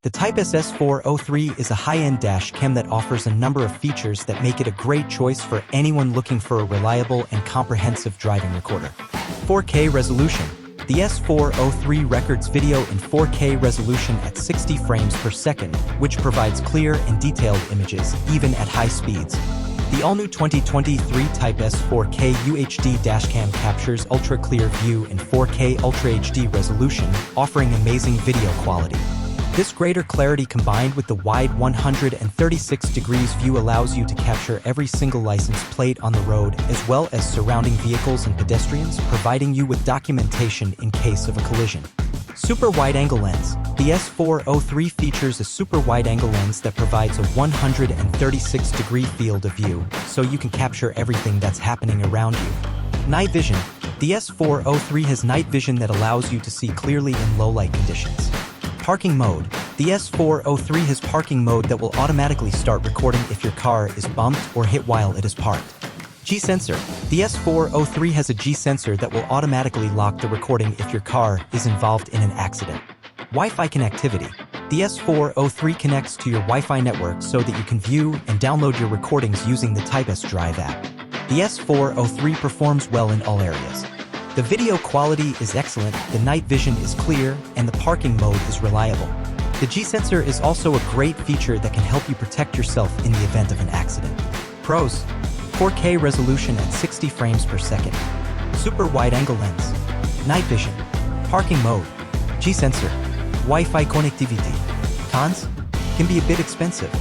The Type S S403 is a high-end dash cam that offers a number of features that make it a great choice for anyone looking for a reliable and comprehensive driving recorder. 4K resolution. The S403 records video in 4K resolution at 60 frames per second, which provides clear and detailed images, even at high speeds. The all-new 2023 Type S 4K UHD dashcam captures ultra-clear view in 4K Ultra HD resolution, offering amazing video quality. This greater clarity combined with the wide 136 degrees view allows you to capture every single license plate on the road, as well as surrounding vehicles and pedestrians, providing you with documentation in case of a collision. Super wide-angle lens. The S403 features a super wide-angle lens that provides a 136-degree field of view, so you can capture everything that's happening around you. Night vision. The S403 has night vision that allows you to see clearly in low-light conditions. Parking mode. The S403 has parking mode that will automatically start recording if your car is bumped or hit while it is parked. G-sensor. The S403 has a G-sensor that will automatically lock the recording if your car is involved in an accident. Wi-Fi connectivity. The S403 connects to your Wi-Fi network so that you can view and download your recordings using the Type S Drive app. The S403 performs well in all areas. The video quality is excellent, the night vision is clear, and the parking mode is reliable. The G-sensor is also a great feature that can help you protect yourself in the event of an accident. Pros: 4K resolution at 60 frames per second, super wide-angle lens, night vision, parking mode, G-sensor, Wi-Fi connectivity. Cons: can be a bit expensive.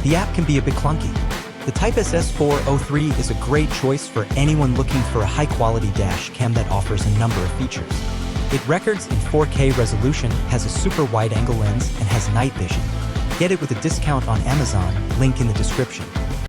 The app can be a bit clunky. The Type S S403 is a great choice for anyone looking for a high-quality dash cam that offers a number of features. It records in 4K resolution, has a super wide-angle lens, and has night vision. Get it with a discount on Amazon, link in the description.